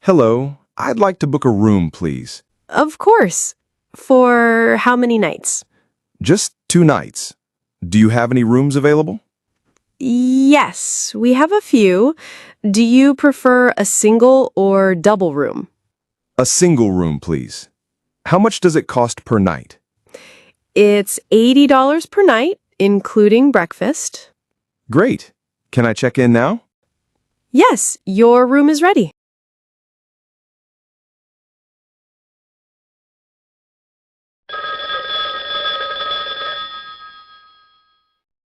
Hello, I'd like to book a room, please. Of course. For how many nights? Just 2 nights. Do you have any rooms available? Yes, we have a few. Do you prefer a single or double room? A single room, please. How much does it cost per night? It's $80 per night, including breakfast. Great. Can I check in now? Yes, your room is ready.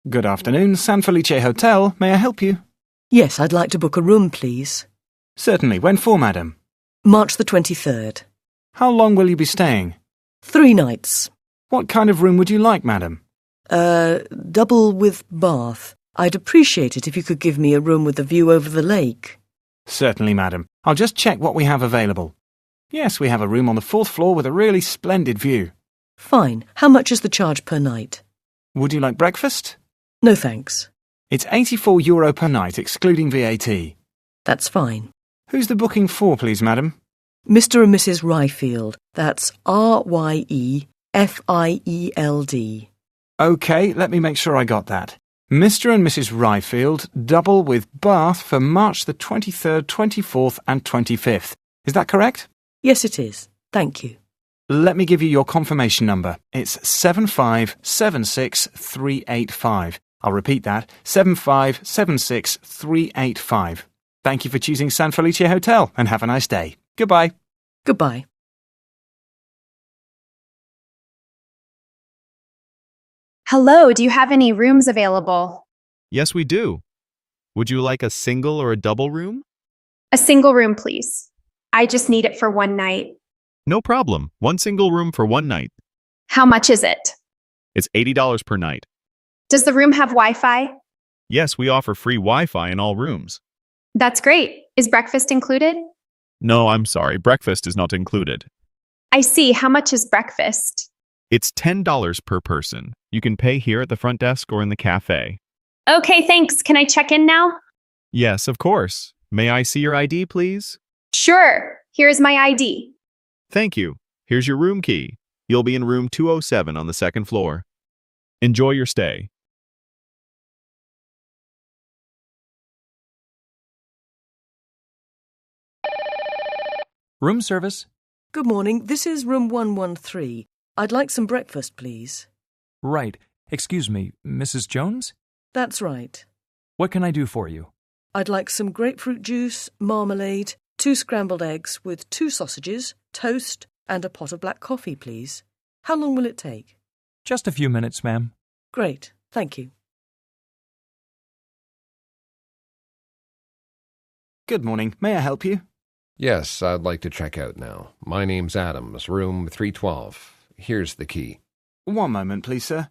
Good afternoon, San Felice Hotel. May I help you? Yes, I'd like to book a room, please. Certainly. When for, madam? March the 23rd. How long will you be staying? 3 nights. What kind of room would you like, madam? Double with bath. I'd appreciate it if you could give me a room with a view over the lake. Certainly, madam. I'll just check what we have available. Yes, we have a room on the 4th floor with a really splendid view. Fine. How much is the charge per night? Would you like breakfast? No, thanks. It's €84 per night, excluding VAT. That's fine. Who's the booking for, please, madam? Mr. and Mrs. Ryfield. That's Ryefield. OK, let me make sure I got that. Mr. and Mrs. Ryfield, double with bath for March the 23rd, 24th and 25th. Is that correct? Yes, it is. Thank you. Let me give you your confirmation number. It's 7576385. I'll repeat that, 7576385. Thank you for choosing San Felice Hotel and have a nice day. Goodbye. Goodbye. Hello, do you have any rooms available? Yes, we do. Would you like a single or a double room? A single room, please. I just need it for one night. No problem. 1 single room for 1 night. How much is it? It's $80 per night. Does the room have Wi-Fi? Yes, we offer free Wi-Fi in all rooms. That's great. Is breakfast included? No, I'm sorry. Breakfast is not included. I see. How much is breakfast? It's $10 per person. You can pay here at the front desk or in the cafe. Okay, thanks. Can I check in now? Yes, of course. May I see your ID, please? Sure. Here's my ID. Thank you. Here's your room key. You'll be in room 207 on the 2nd floor. Enjoy your stay. Room service. Good morning. This is room 113. I'd like some breakfast, please. Right. Excuse me, Mrs. Jones? That's right. What can I do for you? I'd like some grapefruit juice, marmalade, 2 scrambled eggs with 2 sausages, toast, and a pot of black coffee, please. How long will it take? Just a few minutes, ma'am. Great. Thank you. Good morning. May I help you? Yes, I'd like to check out now. My name's Adams, room 312. Here's the key. One moment, please, sir.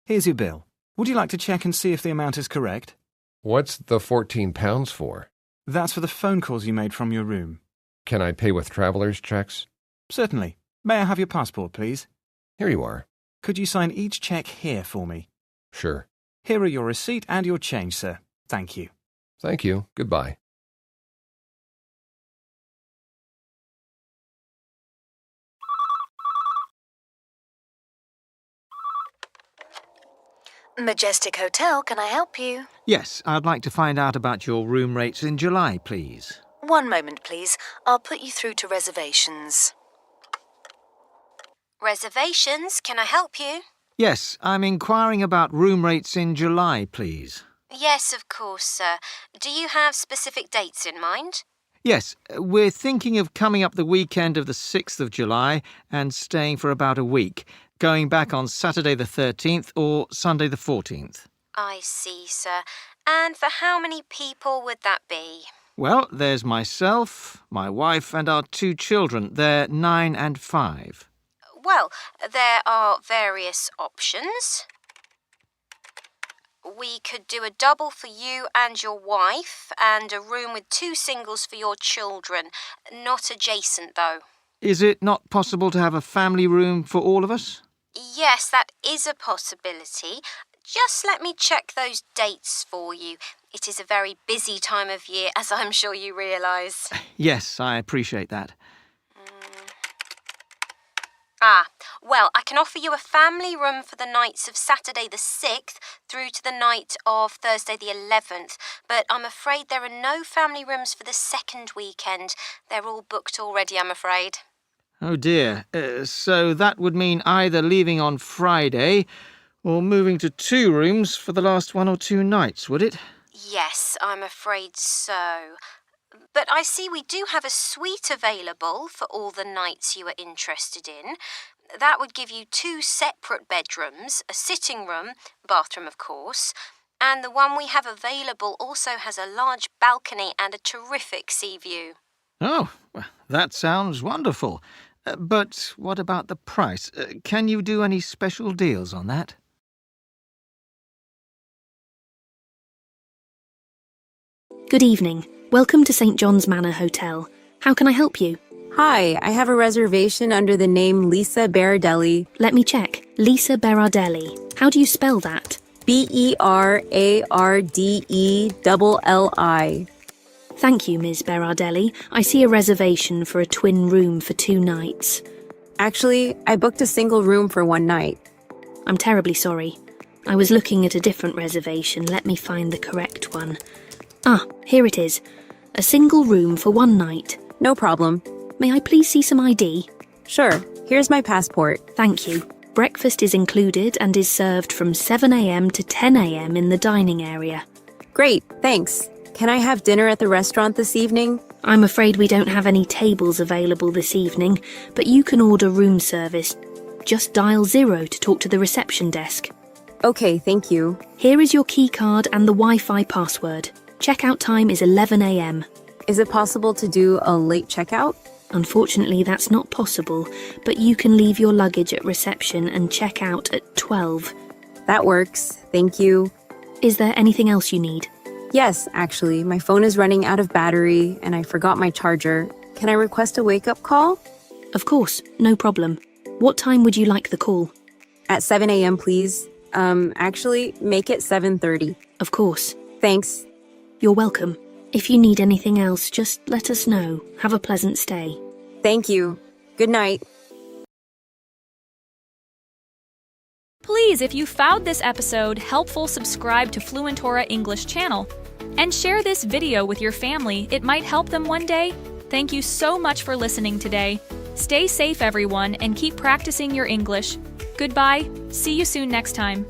Here's your bill. Would you like to check and see if the amount is correct? What's the £14 for? That's for the phone calls you made from your room. Can I pay with traveler's checks? Certainly. May I have your passport, please? Here you are. Could you sign each check here for me? Sure. Here are your receipt and your change, sir. Thank you. Thank you. Goodbye. Majestic Hotel, can I help you? Yes, I'd like to find out about your room rates in July, please. One moment, please. I'll put you through to reservations. Reservations, can I help you? Yes, I'm inquiring about room rates in July, please. Yes, of course, sir. Do you have specific dates in mind? Yes, we're thinking of coming up the weekend of the 6th of July and staying for about a week, going back on Saturday the 13th or Sunday the 14th. I see, sir. And for how many people would that be? Well, there's myself, my wife and our 2 children. They're 9 and 5. Well, there are various options. We could do a double for you and your wife and a room with 2 singles for your children. Not adjacent, though. Is it not possible to have a family room for all of us? Yes, that is a possibility. Just let me check those dates for you. It is a very busy time of year, as I'm sure you realise. Yes, I appreciate that. Well, I can offer you a family room for the nights of Saturday the 6th through to the night of Thursday the 11th, but I'm afraid there are no family rooms for the second weekend. They're all booked already, I'm afraid. Oh dear. So that would mean either leaving on Friday or moving to 2 rooms for the last 1 or 2 nights, would it? Yes, I'm afraid so. But I see we do have a suite available for all the nights you are interested in. That would give you 2 separate bedrooms, a sitting room, bathroom of course, and the one we have available also has a large balcony and a terrific sea view. Oh, well, that sounds wonderful. But what about the price? Can you do any special deals on that? Good evening. Welcome to St. John's Manor Hotel. How can I help you? Hi, I have a reservation under the name Lisa Berardelli. Let me check. Lisa Berardelli. How do you spell that? Berardelli. Thank you, Ms. Berardelli. I see a reservation for a twin room for 2 nights. Actually, I booked a single room for 1 night. I'm terribly sorry. I was looking at a different reservation. Let me find the correct one. Here it is. A single room for 1 night. No problem. May I please see some ID? Sure. Here's my passport. Thank you. Breakfast is included and is served from 7 a.m. to 10 a.m. in the dining area. Great, thanks. Can I have dinner at the restaurant this evening? I'm afraid we don't have any tables available this evening, but you can order room service. Just dial 0 to talk to the reception desk. Okay, thank you. Here is your key card and the Wi-Fi password. Checkout time is 11 a.m. Is it possible to do a late checkout? Unfortunately, that's not possible, but you can leave your luggage at reception and check out at 12. That works, thank you. Is there anything else you need? Yes, actually, my phone is running out of battery and I forgot my charger. Can I request a wake-up call? Of course, no problem. What time would you like the call? At 7 a.m., please. Actually, make it 7:30. Of course. Thanks. You're welcome. If you need anything else, just let us know. Have a pleasant stay. Thank you. Good night. Please, if you found this episode helpful, subscribe to Fluentora English channel. And share this video with your family. It might help them one day. Thank you so much for listening today. Stay safe, everyone, and keep practicing your English. Goodbye. See you soon next time.